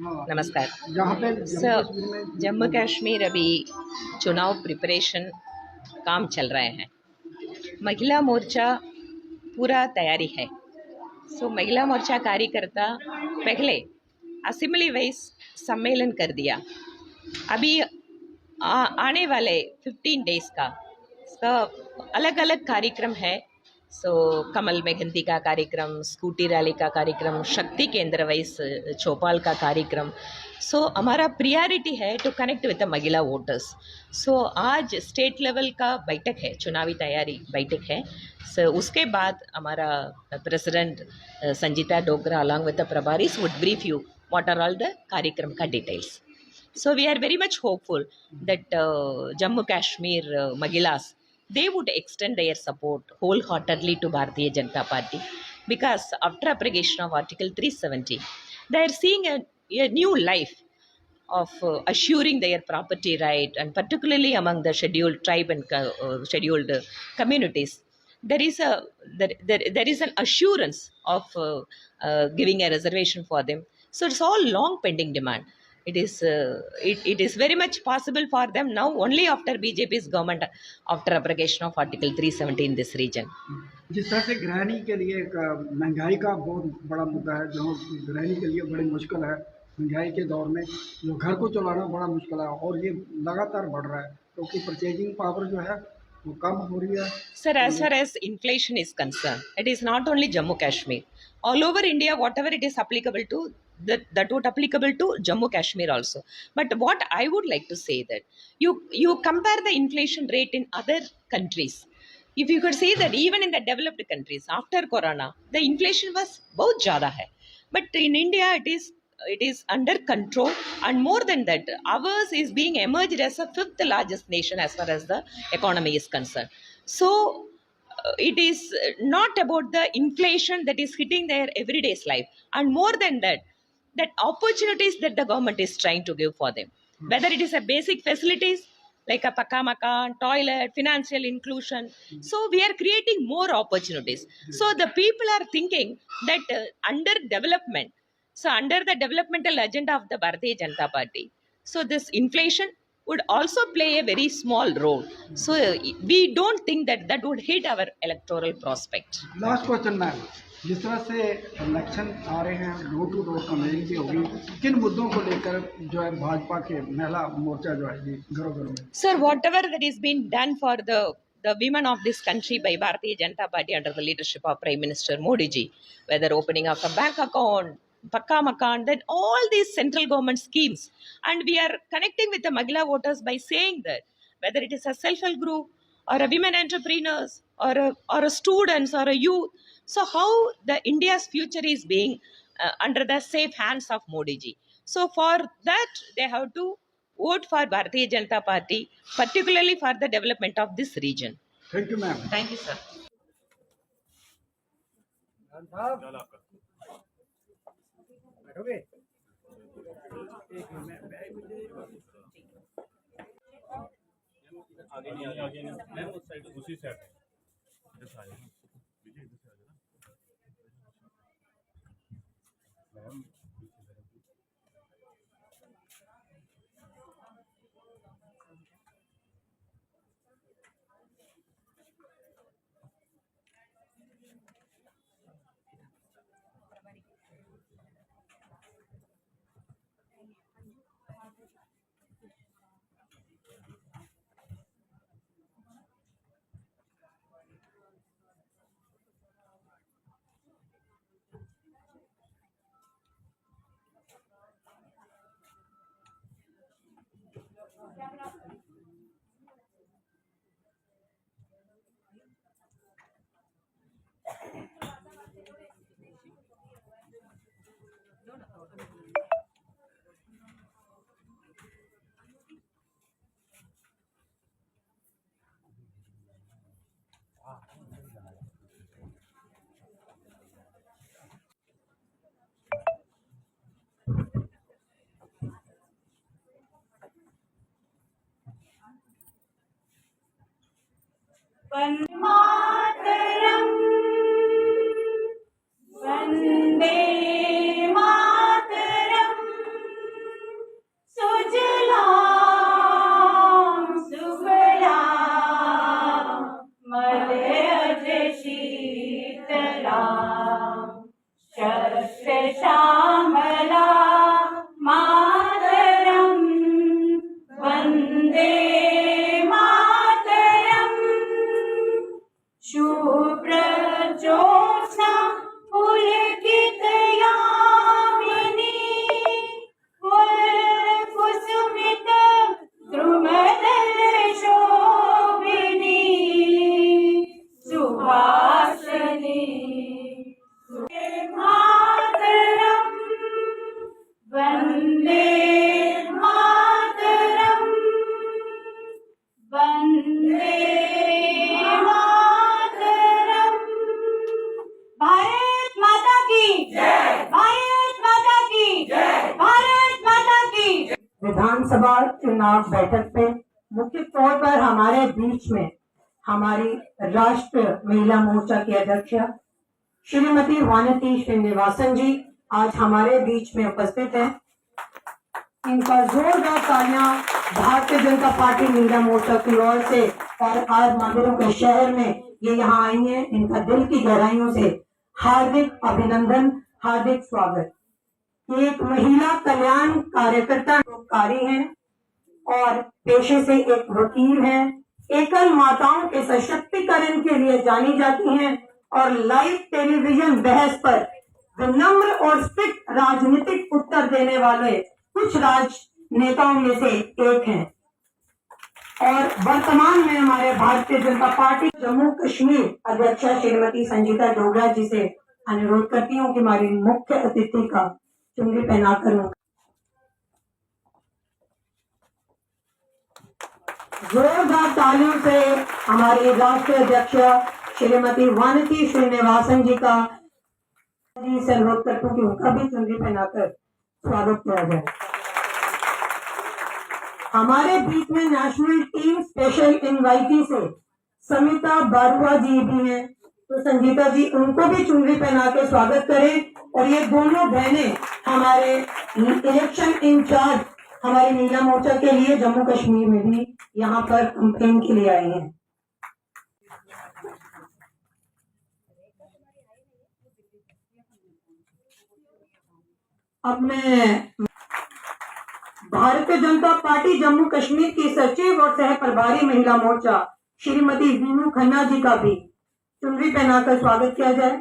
नमस्कार यहाँ पे सर। जम्मू कश्मीर अभी चुनाव प्रिपरेशन काम चल रहे हैं। महिला मोर्चा पूरा तैयारी है। महिला मोर्चा कार्यकर्ता पहले असेंबली वाइज सम्मेलन कर दिया। अभी आने वाले 15 डेज का इसका अलग अलग कार्यक्रम है। कमल मेघंती का कार्यक्रम, स्कूटी रैली का कार्यक्रम, शक्ति केंद्र वाइज चौपाल का कार्यक्रम। हमारा प्रियॉरिटी है टू कनेक्ट विद द महिला वोटर्स। आज स्टेट लेवल का बैठक है, चुनावी तैयारी बैठक है। उसके बाद हमारा president Sanjeeta Dogra along with the प्रभारीज would brief you what are all the कार्यक्रम का details. So we are very much hopeful that Jammu Kashmir Magilas, they would extend their support wholeheartedly to Bharatiya Janata Party, because after abrogation of Article 370, they are seeing a new life of assuring their property right, and particularly among the scheduled tribe and scheduled communities. There is an assurance of giving a reservation for them. So it's all long pending demand. It is very much possible for them now only after BJP's government, after abrogation of Article 370 in this region. जिस तरह से गृहिणी के लिए एक महंगाई का बहुत बड़ा मुद्दा है, जो गृहिणी के लिए बड़ी मुश्किल है, महंगाई के दौर में जो घर को चलाना बड़ा मुश्किल है, और ये लगातार बढ़ रहा है क्योंकि परचेजिंग पावर जो है वो कम हो रही है. Sir, as far as inflation is concerned, it is not only Jammu Kashmir. All over India, whatever it is applicable to, that would applicable to Jammu Kashmir also. But what I would like to say that you compare the inflation rate in other countries. If you could say that even in the developed countries after Corona, the inflation was बहुत ज़्यादा है. But in India, it is under control, and more than that, ours is being emerged as a fifth largest nation as far as the economy is concerned. It is not about the inflation that is hitting their everyday's life, and more than that, that opportunities that the government is trying to give for them, whether it is a basic facilities like a pakka makan, toilet, financial inclusion. So we are creating more opportunities. So the people are thinking that under development, so under the developmental agenda of the Bharatiya Janata Party, so this inflation would also play a very small role. So we don't think that that would hit our electoral prospect. Last question ma'am, जिस तरह से election आ रहे हैं, door to door campaigning भी होगी, किन मुद्दों को लेकर जो है भाजपा के महिला मोर्चा जो है घरों घरों में? Sir, whatever that is being done for the women of this country by Bharatiya Janata Party under the leadership of Prime Minister Modi ji, whether opening of a bank account, Pakka Makan, then all these central government schemes. And we are connecting with the Mahila voters by saying that whether it is a self-help group or a women entrepreneurs or a students or a youth, so how the India's future is being under the safe hands of Modi ji. So for that, they have to vote for Bharatiya Janata Party, particularly for the development of this region. Thank you, ma'am. Thank you, sir. आगे ma'am उस side दूसरी side इधर से आ जाना विजय इधर से आ जाना ma'am Vanmataram, Vande Mataram. Vande Mataram, Vande Mataram. Bharat माता की जय, भारत माता की जय, भारत माता की जय। विधानसभा चुनाव बैठक पे मुख्य तौर पर हमारे बीच में हमारी राष्ट्र महिला मोर्चा की अध्यक्ष श्रीमती वानती श्रीनिवासन जी आज हमारे बीच में उपस्थित हैं। इनका जोरदार तालियां भारतीय जनता पार्टी महिला मोर्चा की ओर से और आज मंदिरों के शहर में ये यहाँ आई हैं। इनका दिल की गहराइयों से हार्दिक अभिनंदन, हार्दिक स्वागत। एक महिला कल्याण कार्यकर्ता कार्य हैं और पेशे से एक वकील हैं। एकल माताओं के सशक्तिकरण के लिए जानी जाती हैं और लाइव टेलीविजन बहस पर विनम्र और स्ट्रिक्ट राजनीतिक उत्तर देने वाले कुछ राजनेताओं में से एक हैं। और वर्तमान में हमारे भारतीय जनता पार्टी जम्मू कश्मीर अध्यक्षा श्रीमती संजीता डोगरा जी से अनुरोध करती हूँ कि हमारी मुख्य अतिथि का चुनरी पहनाकर जोरदार तालियों से हमारी राष्ट्रीय अध्यक्ष श्रीमती वानती श्रीनिवासन जी का से अनुरोध करती हूँ कि उनका भी चुनरी पहनाकर स्वागत किया जाए। हमारे बीच में नेशनल टीम स्पेशल इनवाइटी से समिता बारुआ जी भी हैं, तो संगीता जी उनको भी चुनरी पहना के स्वागत करें। और ये दोनों बहनें हमारे इलेक्शन इंचार्ज हमारी महिला मोर्चा के लिए जम्मू कश्मीर में भी यहाँ पर कैंपेन के लिए आई हैं। अब मैं भारतीय जनता पार्टी जम्मू कश्मीर की सचिव और सह प्रभारी महिला मोर्चा श्रीमती वीनू खन्ना जी का भी चुनरी पहनाकर स्वागत किया जाए।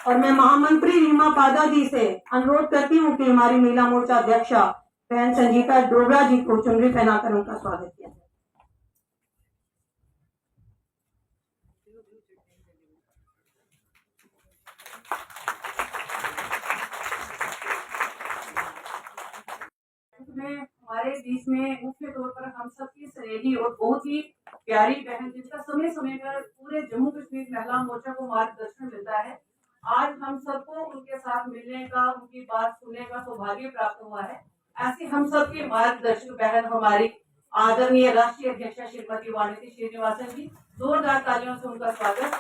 और मैं महामंत्री रीमा पादा जी से अनुरोध करती हूँ कि हमारी महिला मोर्चा अध्यक्षा बहन संजीता डोगरा जी को चुनरी पहनाकर उनका स्वागत किया जाए। हमारे बीच में मुख्य तौर पर हम सबकी सहेली और बहुत ही प्यारी बहन जिसका समय समय पर पूरे जम्मू कश्मीर महिला मोर्चा को मार्गदर्शन मिलता है, आज हम सबको उनके साथ मिलने का, उनकी बात सुनने का सौभाग्य प्राप्त हुआ है। ऐसी हम सबकी मार्गदर्शक बहन हमारी आदरणीय राष्ट्रीय अध्यक्षा श्रीमती वानती श्रीनिवासन जी, जोरदार तालियों से उनका स्वागत।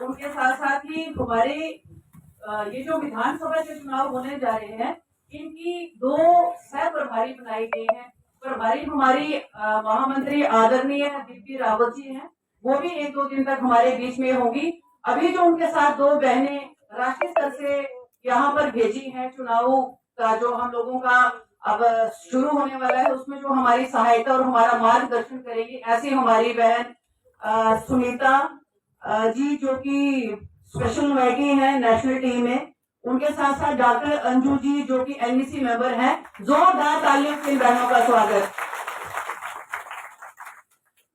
उनके साथ साथ ही हमारे ये जो विधानसभा के चुनाव होने जा रहे हैं, इनकी 2 सह प्रभारी बनाई गई हैं। प्रभारी हमारी महामंत्री आदरणीय दीप्ति रावत जी हैं, वो भी 1-2 दिन तक हमारे बीच में होंगी। अभी जो उनके साथ 2 बहनें राष्ट्रीय स्तर से यहाँ पर भेजी हैं, चुनाव का जो हम लोगों का अब शुरू होने वाला है, उसमें जो हमारी सहायता और हमारा मार्गदर्शन करेंगी, ऐसी हमारी बहन सुनीता जी जो कि स्पेशल इनवाइटी है नेशनल टीम में, उनके साथ साथ डॉक्टर अंजू जी जो कि एनईसी मेंबर हैं। जोरदार तालियों से बहनों का स्वागत।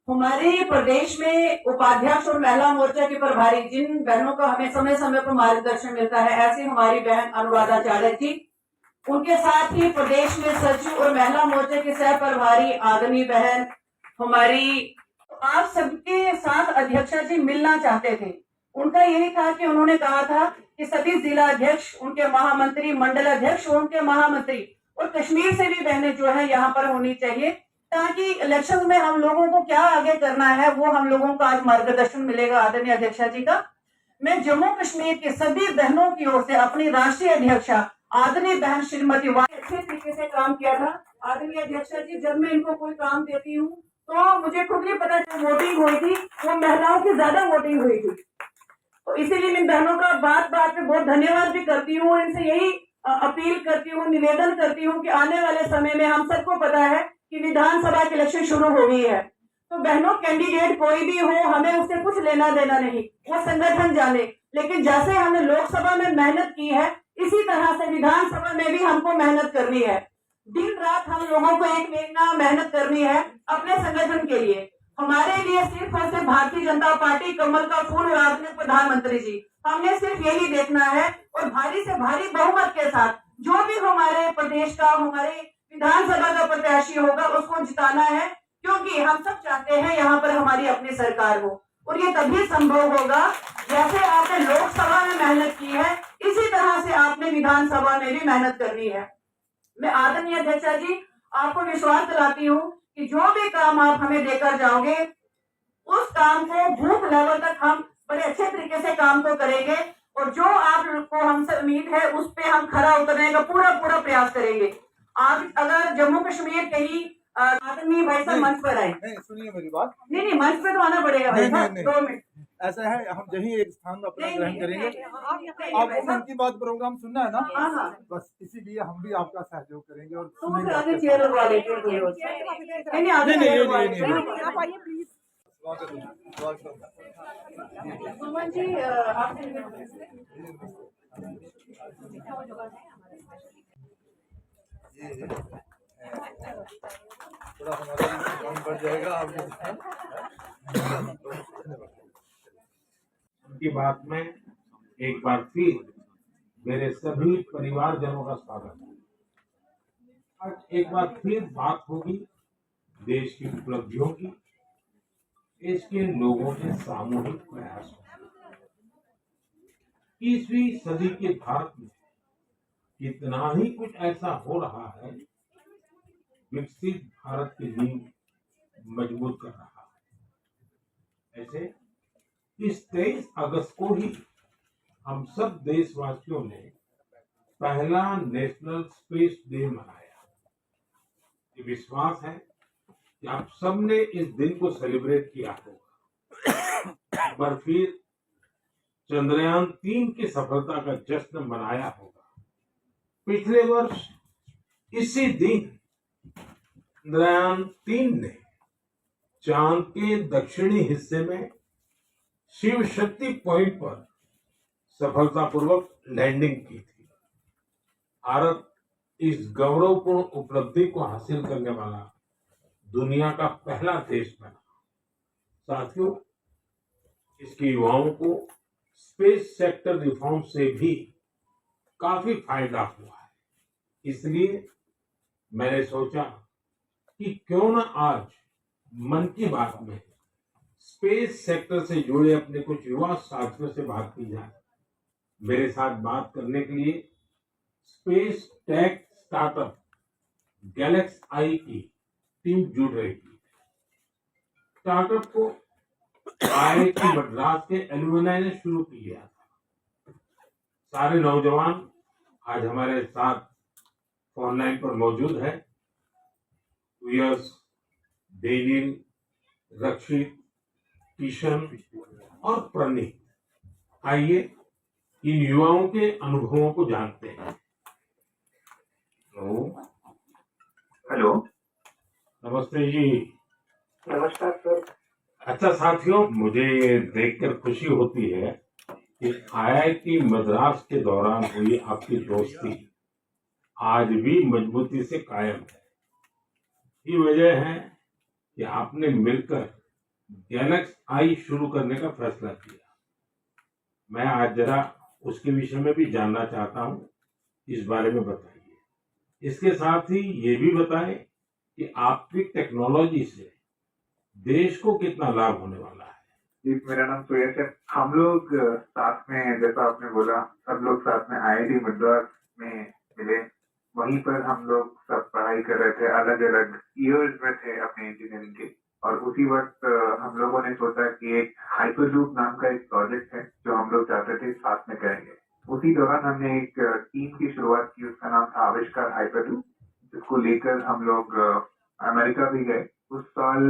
हमारे प्रदेश में उपाध्यक्ष और महिला मोर्चा के प्रभारी जिन बहनों का हमें समय समय पर मार्गदर्शन मिलता है, ऐसी हमारी बहन अनुराधाचार्य जी, उनके साथ ही प्रदेश में सचिव और महिला मोर्चा के सह प्रभारी आदरणीय बहन हमारी, आप सबके साथ अध्यक्षा जी मिलना चाहते थे। उनका यही था कि उन्होंने कहा था कि सभी जिला अध्यक्ष, उनके महामंत्री, मंडल अध्यक्ष और उनके महामंत्री और कश्मीर से भी बहनें जो है यहाँ पर होनी चाहिए, ताकि इलेक्शन में हम लोगों को क्या आगे करना है वो हम लोगों को आज मार्गदर्शन मिलेगा आदरणीय अध्यक्षा जी का। मैं जम्मू कश्मीर के सभी बहनों की ओर से अपनी राष्ट्रीय अध्यक्षा आदरणीय बहन श्रीमती वानती अच्छे तरीके से काम किया था। आदरणीय अध्यक्षा जी, जब मैं इनको कोई काम देती हूँ तो मुझे खुद नहीं पता जो वोटिंग हुई थी वो महिलाओं की ज्यादा वोटिंग हुई थी, तो इसीलिए मैं बहनों का बात बात पे बहुत धन्यवाद भी करती हूँ। इनसे यही अपील करती हूँ, निवेदन करती हूँ कि आने वाले समय में हम सबको पता है कि विधानसभा की इलेक्शन शुरू हो गई है, तो बहनों कैंडिडेट कोई भी हो हमें उससे कुछ लेना देना नहीं, वो संगठन जाने। लेकिन जैसे हमने लोकसभा में मेहनत की है, इसी तरह से विधानसभा में भी हमको मेहनत करनी है। दिन रात हम लोगों को एक महीना मेहनत करनी है अपने संगठन के लिए। हमारे लिए सिर्फ और सिर्फ भारतीय जनता पार्टी कमल का फूल और आधुनिक प्रधानमंत्री जी, हमने सिर्फ यही देखना है और भारी से भारी बहुमत के साथ जो भी हमारे प्रदेश का, हमारे विधानसभा का प्रत्याशी होगा उसको जिताना है, क्योंकि हम सब चाहते हैं यहाँ पर हमारी अपनी सरकार हो। और ये तभी संभव होगा जैसे आपने लोकसभा में मेहनत की है, इसी तरह से आपने विधानसभा में भी मेहनत करनी है। मैं आदरणीय अध्यक्षा जी आपको विश्वास दिलाती हूँ कि जो भी काम आप हमें देकर जाओगे उस काम को बूथ लेवल तक हम बड़े अच्छे तरीके से काम को करेंगे और जो आपको हमसे उम्मीद है उस पे हम खरा उतरने का पूरा प्रयास करेंगे। आज अगर जम्मू कश्मीर कहीं आदरणीय भाई साहब मंच पर आए, सुनिए मेरी बात। नहीं मंच पे तो आना पड़ेगा भाई साहब, 2 मिनट। ऐसा है, हम यही एक स्थान अपना ग्रहण करेंगे। नहीं, आपको मन की बात प्रोग्राम सुनना है ना? हाँ। बस इसीलिए हम भी आपका सहयोग करेंगे और तो सुनेंगे आगे आपके चेयर साथ। लगवा लेते हैं कोई और। नहीं आगे नहीं, चेयर नहीं, लगवा नहीं, लेते हैं। नहीं, आप आइए प्लीज। स्वागत है, स्वागत है। सुमन जी आपसे थोड़ा हमारा भी काम बढ़ जाएगा आपके साथ। उनकी बात में एक बार फिर मेरे सभी परिवारजनों का स्वागत है। आज एक बार फिर बात होगी देश की उपलब्धियों की, देश के लोगों के सामूहिक प्रयासों की। 20वीं सदी के भारत में कितना ही कुछ ऐसा हो रहा है, विकसित भारत की नींव मजबूत कर रहा है। ऐसे इस 23 अगस्त को ही हम सब देशवासियों ने पहला नेशनल स्पेस डे मनाया। ये विश्वास है कि आप सबने इस दिन को सेलिब्रेट किया होगा, एक बार फिर चंद्रयान 3 की सफलता का जश्न मनाया होगा। पिछले वर्ष इसी दिन चंद्रयान 3 ने चांद के दक्षिणी हिस्से में शिव शक्ति पॉइंट पर सफलतापूर्वक लैंडिंग की थी। भारत इस गौरवपूर्ण उपलब्धि को हासिल करने वाला दुनिया का पहला देश बना। साथियों, इसके युवाओं को स्पेस सेक्टर रिफॉर्म से भी काफी फायदा हुआ है। इसलिए मैंने सोचा कि क्यों न आज मन की बात में स्पेस सेक्टर से जुड़े अपने कुछ युवा साथियों से बात की जाए। मेरे साथ बात करने के लिए स्पेस टेक स्टार्टअप गैलेक्स आई की टीम जुड़ रही थी। स्टार्टअप को IIT मद्रास के एलुमनाई ने शुरू किया था। सारे नौजवान आज हमारे साथ फोन लाइन पर मौजूद है। यश, डेनियल, रक्षित, किशन और प्रणीत। आइए इन युवाओं के अनुभवों को जानते हैं। हेलो, नमस्ते जी। नमस्कार सर। अच्छा साथियों, मुझे ये देखकर खुशी होती है कि IIT मद्रास के दौरान हुई आपकी दोस्ती आज भी मजबूती से कायम है। ये वजह है कि आपने मिलकर गैलेक्स आई शुरू करने का फैसला किया। मैं आज जरा उसके विषय में भी जानना चाहता हूँ, इस बारे में बताइए। इसके साथ ही ये भी बताएं कि आपकी टेक्नोलॉजी से देश को कितना लाभ होने वाला है। जी, मेरा नाम सुयश है। हम लोग साथ में, जैसा आपने बोला, सब लोग साथ में IIT मद्रास में मिले। वहीं पर हम लोग सब पढ़ाई कर रहे थे, अलग अलग ईयर्स में थे अपने इंजीनियरिंग के। और उसी वक्त हम लोगों ने सोचा कि एक हाइपरलूप नाम का एक प्रोजेक्ट है जो हम लोग चाहते थे साथ में करेंगे। उसी दौरान हमने एक टीम की शुरुआत की, उसका नाम था आविष्कार हाइपरलूप, जिसको लेकर हम लोग अमेरिका भी गए। उस साल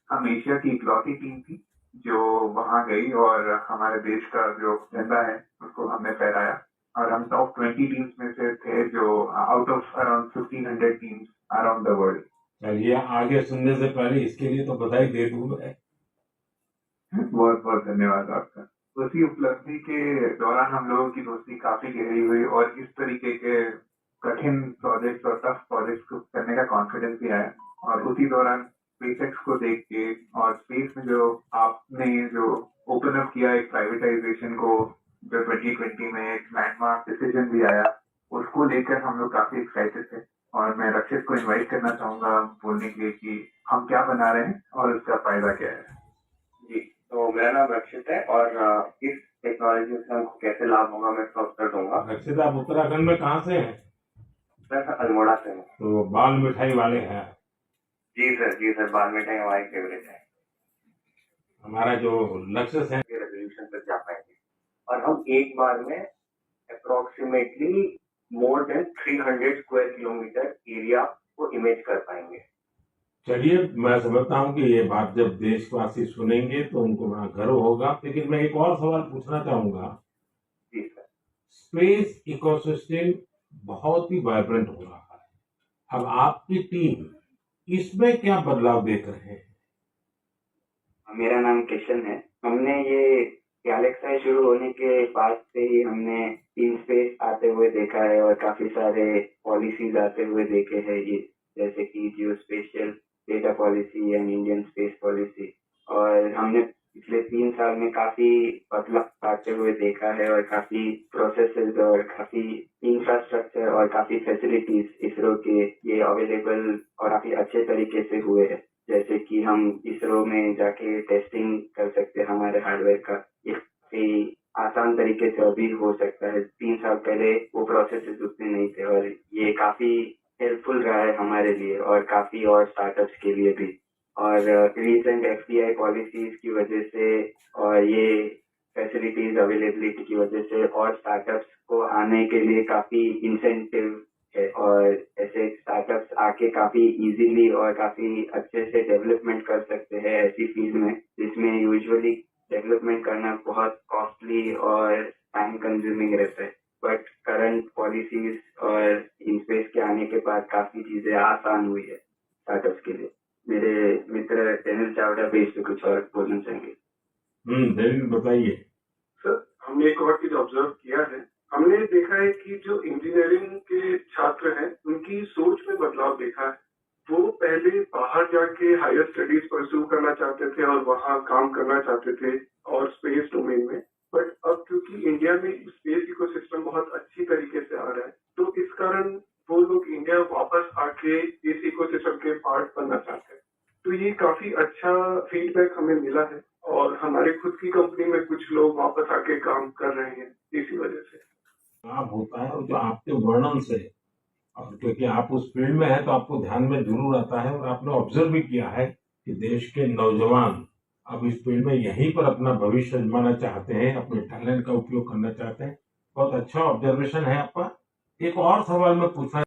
हम एशिया की इकलौती टीम थी जो वहां गई और हमारे देश का जो झंडा है उसको हमने फहराया। और हम टॉप 20 टीम्स में से थे जो out of around 1500 teams around the world. चलिए, आगे सुनने से पहले इसके लिए तो बधाई दे दूं मैं। बहुत बहुत धन्यवाद आपका। उसी उपलब्धि के दौरान हम लोगों की दोस्ती काफी गहरी हुई और इस तरीके के कठिन प्रोजेक्ट्स और टफ प्रोजेक्ट्स को करने का कॉन्फिडेंस भी आया। और उसी दौरान स्पेसएक्स को देख के और स्पेस में जो आपने जो ओपन अप किया एक प्राइवेटाइजेशन को, जो 2020 में एक लैंडमार्क डिसीजन भी आया, उसको लेकर हम लोग काफी एक्साइटेड थे। और मैं रक्षित को इनवाइट करना चाहूंगा बोलने के लिए कि हम क्या बना रहे हैं और उसका फायदा क्या है। जी, तो मेरा नाम रक्षित है और इस टेक्नोलॉजी से हमको कैसे लाभ होगा मैं इसका उत्तर दूंगा। रक्षित, आप उत्तराखंड में कहाँ से हैं? सर अल्मोड़ा से हूँ। तो बाल मिठाई वाले हैं? जी सर, बाल मिठाई हमारी फेवरेट है। हमारा जो लक्ष्य है रेजोल्यूशन तक जा पाएंगे और हम एक बार में approximately more than 300 square kilometre area को इमेज कर पाएंगे। चलिए, मैं समझता हूँ कि ये बात जब देशवासी सुनेंगे तो उनको बड़ा गर्व होगा। लेकिन मैं एक और सवाल पूछना चाहूंगा। जी सर। स्पेस इकोसिस्टम बहुत ही वाइब्रेंट हो रहा है। अब आपकी टीम इसमें क्या बदलाव देख रहे हैं? मेरा नाम किशन है। हमने ये गैलेक्सी शुरू होने के बाद से ही हमने इन स्पेस आते हुए देखा है और काफी सारे पॉलिसीज आते हुए देखे हैं, ये जैसे कि geospatial data policy and Indian space policy. और हमने पिछले 3 साल में काफी बदलाव आते हुए देखा है और काफी प्रोसेसेस और काफी इंफ्रास्ट्रक्चर और काफी फैसिलिटीज इसरो के ये अवेलेबल और काफी अच्छे तरीके से हुए हैं। जैसे कि हम इसरो में जाके टेस्टिंग कर सकते हैं हमारे हार्डवेयर का, ये काफी आसान तरीके से अभी हो सकता है। 3 साल पहले वो प्रोसेसेस उतने नहीं थे और ये काफी हेल्पफुल रहा है हमारे लिए और काफी और स्टार्टअप्स के लिए भी। और रिसेंट एफडीआई पॉलिसीज की वजह से और ये फैसिलिटीज अवेलेबिलिटी की वजह से और स्टार्टअप्स को आने के लिए काफी इंसेंटिव है और ऐसे स्टार्टअप्स आके काफी इजीली और काफी अच्छे से डेवलपमेंट कर सकते हैं ऐसी फील्ड में जिसमें यूजुअली डेवलपमेंट करना बहुत कॉस्टली और टाइम कंज्यूमिंग रहता है। बट करंट पॉलिसीज और इन स्पेस के आने के बाद काफी चीजें आसान हुई है स्टार्टअप्स के लिए। मेरे मित्र डेनिल चावड़ा भी इस पे कुछ और बोलना चाहेंगे। डेनिल बताइए। सर, हमने एक और चीज ऑब्जर्व किया है। हमने देखा है कि जो इंजीनियरिंग के छात्र हैं उनकी सोच में बदलाव देखा है। वो पहले बाहर जाके हायर स्टडीज परस्यू करना चाहते थे और वहाँ काम करना चाहते थे और स्पेस डोमेन में। बट अब क्योंकि इंडिया में स्पेस इकोसिस्टम बहुत अच्छी तरीके से आ रहा है तो इस कारण वो लोग इंडिया वापस आके इस इकोसिस्टम के पार्ट बनना चाहते हैं। तो ये काफी अच्छा फीडबैक हमें मिला है और हमारे खुद की कंपनी में कुछ लोग वापस आके काम कर रहे हैं इसी वजह से। लाभ होता है और जो आपके वर्णन से, और क्योंकि आप उस फील्ड में हैं तो आपको ध्यान में जरूर आता है और आपने ऑब्जर्व भी किया है कि देश के नौजवान अब इस फील्ड में यहीं पर अपना भविष्य आजमाना चाहते हैं, अपने टैलेंट का उपयोग करना चाहते हैं। बहुत अच्छा ऑब्जर्वेशन है आपका। एक और सवाल मैं पूछना